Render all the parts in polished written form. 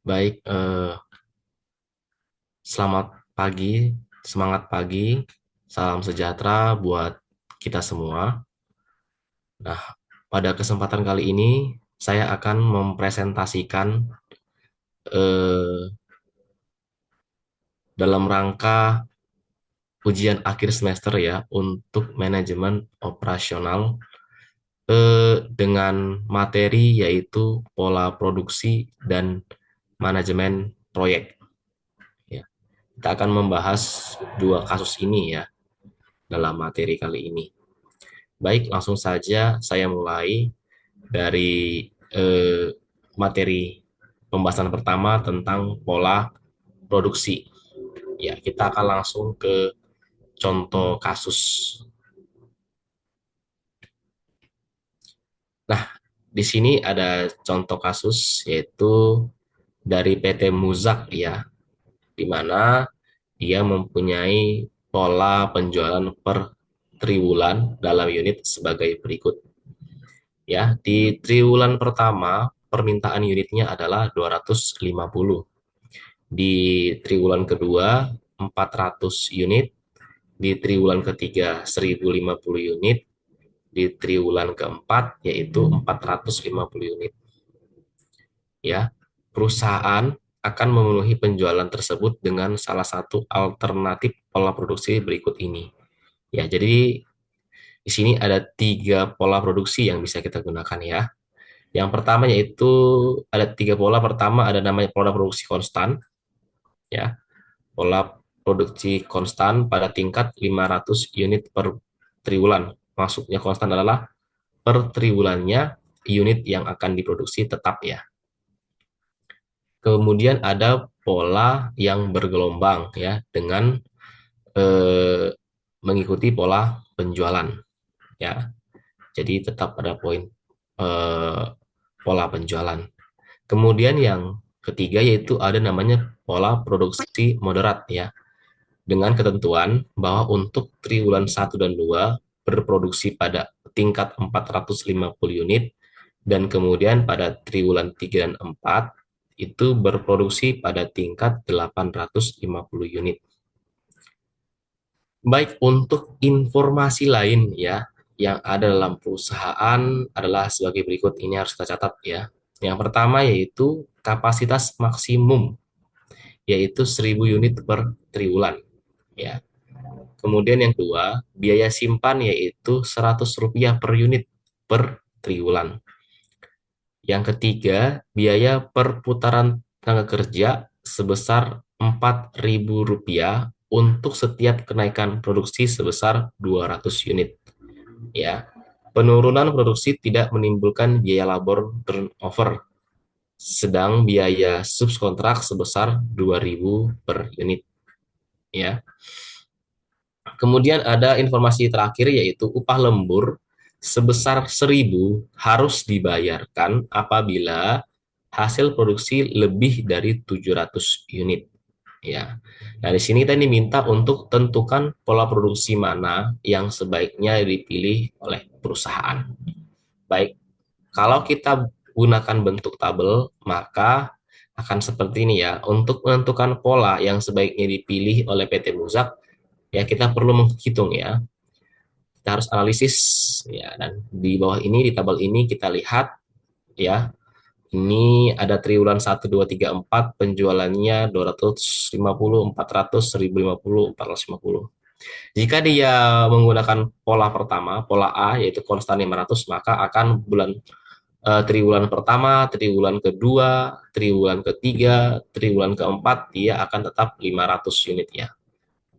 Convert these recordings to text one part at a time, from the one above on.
Baik, selamat pagi, semangat pagi, salam sejahtera buat kita semua. Nah, pada kesempatan kali ini saya akan mempresentasikan eh, dalam rangka ujian akhir semester ya untuk manajemen operasional dengan materi yaitu pola produksi dan manajemen proyek. Ya, kita akan membahas dua kasus ini ya dalam materi kali ini. Baik, langsung saja saya mulai dari materi pembahasan pertama tentang pola produksi. Ya, kita akan langsung ke contoh kasus. Nah, di sini ada contoh kasus yaitu dari PT Muzak ya, di mana dia mempunyai pola penjualan per triwulan dalam unit sebagai berikut. Ya, di triwulan pertama permintaan unitnya adalah 250. Di triwulan kedua 400 unit, di triwulan ketiga 1050 unit, di triwulan keempat yaitu 450 unit. Ya, perusahaan akan memenuhi penjualan tersebut dengan salah satu alternatif pola produksi berikut ini. Ya, jadi di sini ada tiga pola produksi yang bisa kita gunakan ya. Yang pertama yaitu ada tiga pola. Pertama ada namanya pola produksi konstan, ya. Pola produksi konstan pada tingkat 500 unit per triwulan. Maksudnya konstan adalah per triwulannya unit yang akan diproduksi tetap ya. Kemudian ada pola yang bergelombang ya dengan eh, mengikuti pola penjualan ya. Jadi tetap ada poin pola penjualan. Kemudian yang ketiga yaitu ada namanya pola produksi moderat ya, dengan ketentuan bahwa untuk triwulan 1 dan 2 berproduksi pada tingkat 450 unit dan kemudian pada triwulan 3 dan 4 itu berproduksi pada tingkat 850 unit. Baik, untuk informasi lain ya yang ada dalam perusahaan adalah sebagai berikut, ini harus kita catat ya. Yang pertama yaitu kapasitas maksimum yaitu 1000 unit per triwulan ya. Kemudian yang kedua, biaya simpan yaitu Rp100 per unit per triwulan. Yang ketiga, biaya perputaran tenaga kerja sebesar Rp4.000 untuk setiap kenaikan produksi sebesar 200 unit. Ya, penurunan produksi tidak menimbulkan biaya labor turnover, sedang biaya subkontrak sebesar 2.000 per unit. Ya. Kemudian ada informasi terakhir yaitu upah lembur sebesar 1.000 harus dibayarkan apabila hasil produksi lebih dari 700 unit. Ya. Nah, di sini kita diminta untuk tentukan pola produksi mana yang sebaiknya dipilih oleh perusahaan. Baik, kalau kita gunakan bentuk tabel, maka akan seperti ini ya. Untuk menentukan pola yang sebaiknya dipilih oleh PT Muzak, ya kita perlu menghitung ya. Kita harus analisis ya, dan di bawah ini di tabel ini kita lihat ya. Ini ada triwulan 1, 2, 3, 4 penjualannya 250, 400, 1050, 450. Jika dia menggunakan pola pertama, pola A yaitu konstan 500, maka akan triwulan pertama, triwulan kedua, triwulan ketiga, triwulan keempat dia akan tetap 500 unit ya.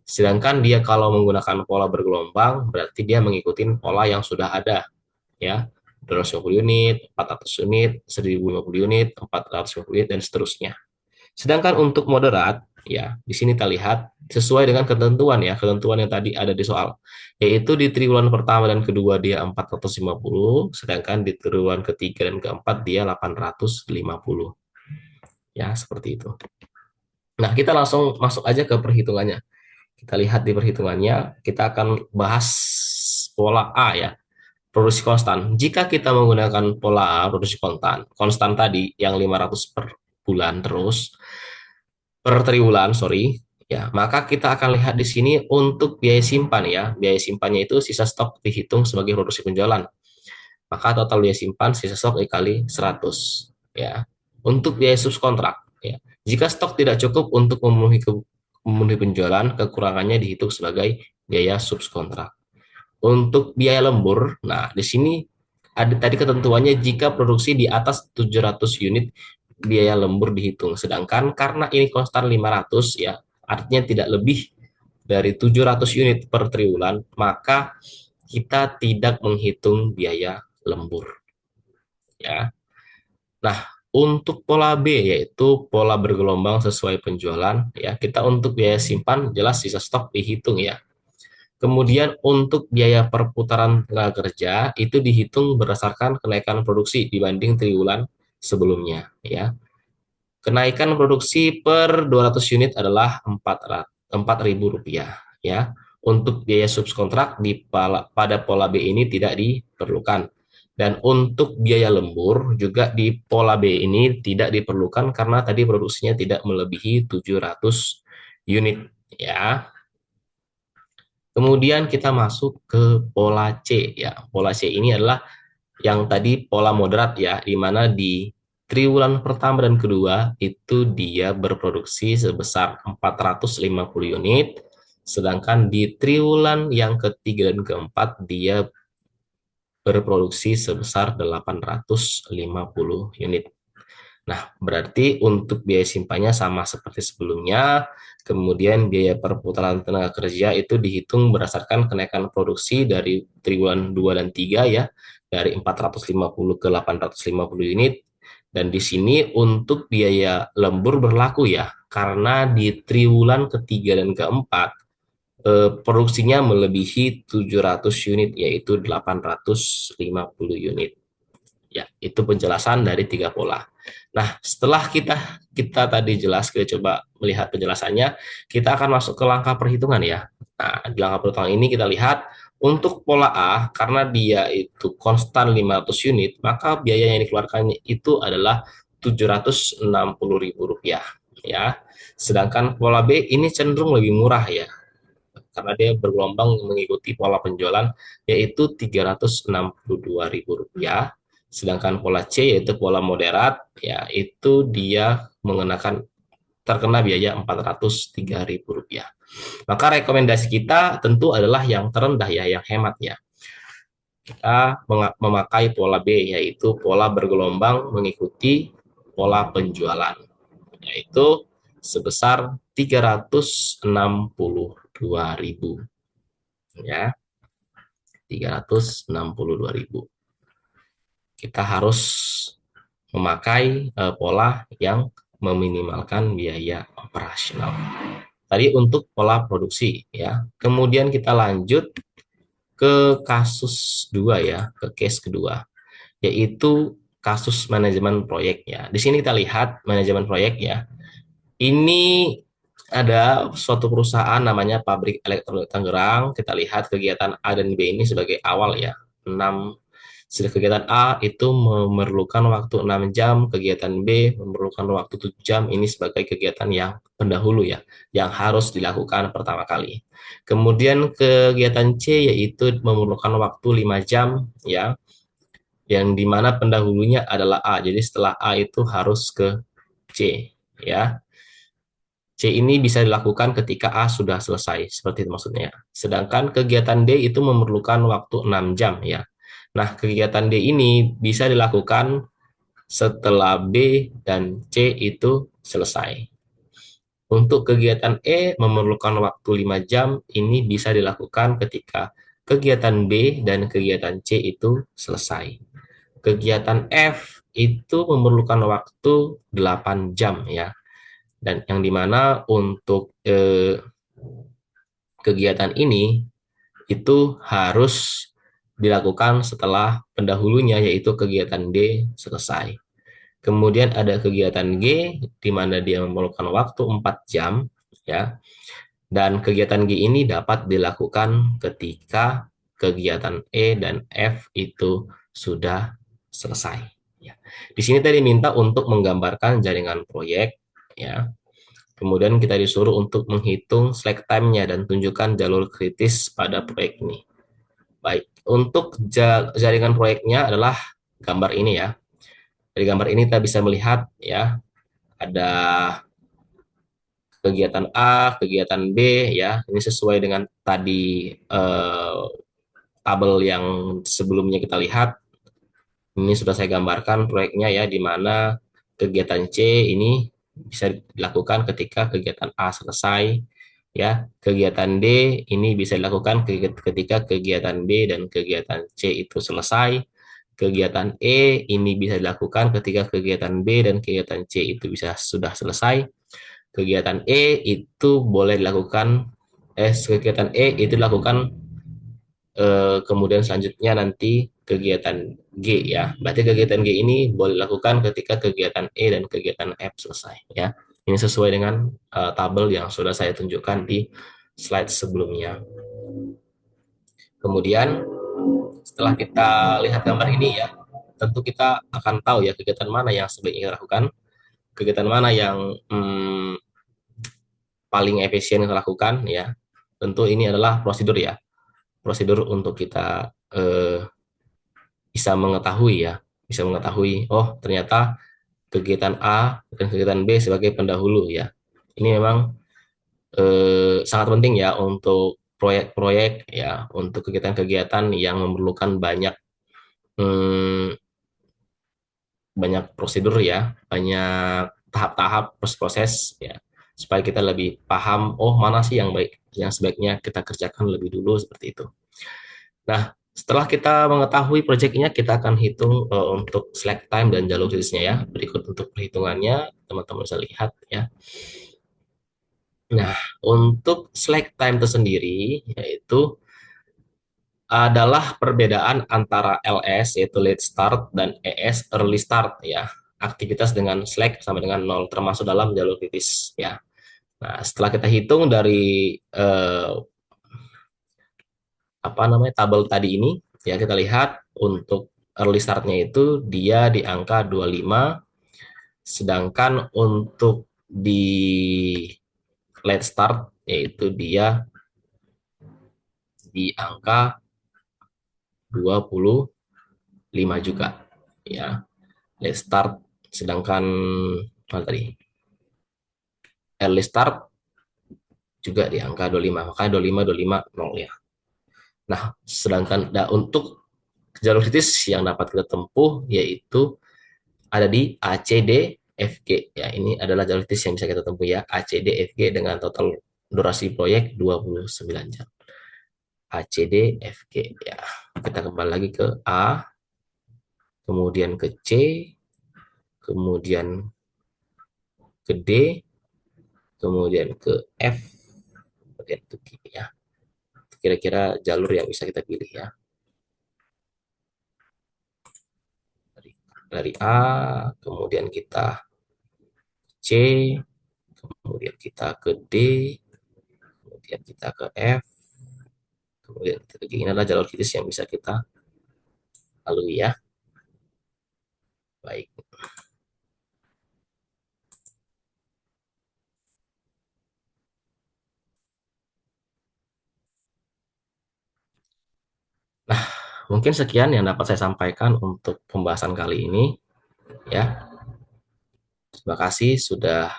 Sedangkan dia kalau menggunakan pola bergelombang, berarti dia mengikuti pola yang sudah ada, ya. 250 unit, 400 unit, 1050 unit, 450 unit, dan seterusnya. Sedangkan untuk moderat, ya, di sini kita lihat sesuai dengan ketentuan ya, ketentuan yang tadi ada di soal. Yaitu di triwulan pertama dan kedua dia 450, sedangkan di triwulan ketiga dan keempat dia 850. Ya, seperti itu. Nah, kita langsung masuk aja ke perhitungannya. Kita lihat di perhitungannya, kita akan bahas pola A ya, produksi konstan. Jika kita menggunakan pola A, produksi konstan, konstan tadi yang 500 per bulan terus, per triwulan, sorry, ya, maka kita akan lihat di sini untuk biaya simpan ya. Biaya simpannya itu sisa stok dihitung sebagai produksi penjualan. Maka total biaya simpan sisa stok dikali 100 ya. Untuk biaya subkontrak ya. Jika stok tidak cukup untuk memenuhi penjualan, kekurangannya dihitung sebagai biaya subkontrak. Untuk biaya lembur, nah di sini ada tadi ketentuannya jika produksi di atas 700 unit biaya lembur dihitung. Sedangkan karena ini konstan 500 ya, artinya tidak lebih dari 700 unit per triwulan, maka kita tidak menghitung biaya lembur ya. Nah, untuk pola B yaitu pola bergelombang sesuai penjualan ya. Kita untuk biaya simpan jelas sisa stok dihitung ya. Kemudian untuk biaya perputaran tenaga kerja itu dihitung berdasarkan kenaikan produksi dibanding triwulan sebelumnya ya. Kenaikan produksi per 200 unit adalah Rp4.000 ya. Untuk biaya subkontrak pada pola B ini tidak diperlukan. Dan untuk biaya lembur juga di pola B ini tidak diperlukan karena tadi produksinya tidak melebihi 700 unit ya. Kemudian kita masuk ke pola C ya. Pola C ini adalah yang tadi pola moderat ya, di mana di triwulan pertama dan kedua itu dia berproduksi sebesar 450 unit, sedangkan di triwulan yang ketiga dan keempat dia berproduksi sebesar 850 unit. Nah, berarti untuk biaya simpannya sama seperti sebelumnya, kemudian biaya perputaran tenaga kerja itu dihitung berdasarkan kenaikan produksi dari triwulan 2 dan 3 ya, dari 450 ke 850 unit. Dan di sini untuk biaya lembur berlaku ya, karena di triwulan ketiga dan keempat produksinya melebihi 700 unit, yaitu 850 unit. Ya, itu penjelasan dari tiga pola. Nah, setelah kita tadi jelas, kita coba melihat penjelasannya, kita akan masuk ke langkah perhitungan ya. Nah, di langkah perhitungan ini kita lihat untuk pola A, karena dia itu konstan 500 unit, maka biaya yang dikeluarkannya itu adalah Rp760.000 ya. Sedangkan pola B ini cenderung lebih murah ya, karena dia bergelombang mengikuti pola penjualan yaitu Rp362.000. Sedangkan pola C yaitu pola moderat ya itu dia terkena biaya Rp403.000. Maka rekomendasi kita tentu adalah yang terendah ya, yang hemat ya. Kita memakai pola B yaitu pola bergelombang mengikuti pola penjualan yaitu sebesar 362.000 ya, 362.000. Kita harus memakai pola yang meminimalkan biaya operasional. Tadi untuk pola produksi ya. Kemudian kita lanjut ke kasus 2 ya, ke case kedua, yaitu kasus manajemen proyek ya. Di sini kita lihat manajemen proyek ya. Ini ada suatu perusahaan namanya Pabrik Elektronik Tangerang. Kita lihat kegiatan A dan B ini sebagai awal ya. 6 kegiatan A itu memerlukan waktu 6 jam, kegiatan B memerlukan waktu 7 jam. Ini sebagai kegiatan yang pendahulu ya, yang harus dilakukan pertama kali. Kemudian kegiatan C yaitu memerlukan waktu 5 jam ya, yang dimana pendahulunya adalah A. Jadi setelah A itu harus ke C ya. C ini bisa dilakukan ketika A sudah selesai, seperti itu maksudnya. Sedangkan kegiatan D itu memerlukan waktu 6 jam ya. Nah, kegiatan D ini bisa dilakukan setelah B dan C itu selesai. Untuk kegiatan E memerlukan waktu 5 jam, ini bisa dilakukan ketika kegiatan B dan kegiatan C itu selesai. Kegiatan F itu memerlukan waktu 8 jam ya. Dan yang dimana untuk kegiatan ini itu harus dilakukan setelah pendahulunya yaitu kegiatan D selesai. Kemudian ada kegiatan G di mana dia memerlukan waktu 4 jam ya. Dan kegiatan G ini dapat dilakukan ketika kegiatan E dan F itu sudah selesai Ya. Di sini tadi minta untuk menggambarkan jaringan proyek, ya. Kemudian kita disuruh untuk menghitung slack time-nya dan tunjukkan jalur kritis pada proyek ini. Baik, untuk jaringan proyeknya adalah gambar ini ya. Dari gambar ini kita bisa melihat ya, ada kegiatan A, kegiatan B ya. Ini sesuai dengan tadi tabel yang sebelumnya kita lihat. Ini sudah saya gambarkan proyeknya ya, di mana kegiatan C ini bisa dilakukan ketika kegiatan A selesai, ya. Kegiatan D ini bisa dilakukan ketika kegiatan B dan kegiatan C itu selesai. Kegiatan E ini bisa dilakukan ketika kegiatan B dan kegiatan C itu bisa sudah selesai. Kegiatan E itu boleh dilakukan, kegiatan E itu dilakukan kemudian selanjutnya nanti kegiatan G ya. Berarti kegiatan G ini boleh dilakukan ketika kegiatan E dan kegiatan F selesai ya. Ini sesuai dengan tabel yang sudah saya tunjukkan di slide sebelumnya. Kemudian setelah kita lihat gambar ini ya, tentu kita akan tahu ya kegiatan mana yang sebaiknya kita lakukan, kegiatan mana yang paling efisien kita lakukan ya. Tentu ini adalah prosedur ya, prosedur untuk kita bisa mengetahui ya, bisa mengetahui oh ternyata kegiatan A dan kegiatan B sebagai pendahulu ya. Ini memang sangat penting ya untuk proyek-proyek ya, untuk kegiatan-kegiatan yang memerlukan banyak hmm, banyak prosedur ya, banyak tahap-tahap proses-proses ya, supaya kita lebih paham oh mana sih yang baik, yang sebaiknya kita kerjakan lebih dulu seperti itu. Nah, setelah kita mengetahui proyeknya, kita akan hitung untuk slack time dan jalur kritisnya ya. Berikut untuk perhitungannya, teman-teman bisa lihat ya. Nah, untuk slack time itu sendiri, yaitu adalah perbedaan antara LS, yaitu late start, dan ES, early start ya. Aktivitas dengan slack sama dengan nol, termasuk dalam jalur kritis ya. Nah, setelah kita hitung dari apa namanya tabel tadi ini ya, kita lihat untuk early startnya itu dia di angka 25, sedangkan untuk di late start yaitu dia di angka 25 juga ya. Late start, sedangkan apa tadi, early start juga di angka 25, makanya 25 25 0 ya. Nah, sedangkan untuk jalur kritis yang dapat kita tempuh yaitu ada di ACD FG ya. Ini adalah jalur kritis yang bisa kita tempuh ya, ACD FG dengan total durasi proyek 29 jam. ACD FG ya. Kita kembali lagi ke A, kemudian ke C, kemudian ke D, kemudian ke F, kemudian ke G ya. Kira-kira jalur yang bisa kita pilih ya. Dari A, kemudian kita C, kemudian kita ke D, kemudian kita ke F, kemudian kita ke G. Ini adalah jalur kritis yang bisa kita lalui ya. Baik. Nah, mungkin sekian yang dapat saya sampaikan untuk pembahasan kali ini ya. Terima kasih sudah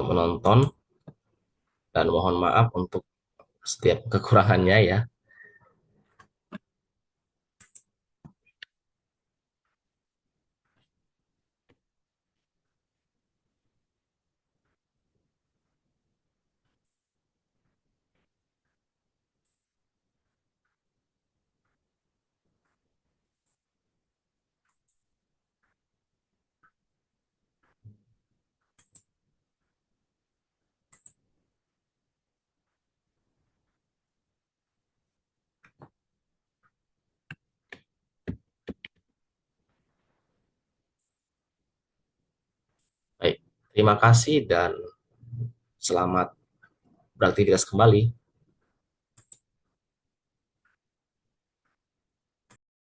menonton dan mohon maaf untuk setiap kekurangannya ya. Baik, terima kasih dan selamat beraktivitas kembali.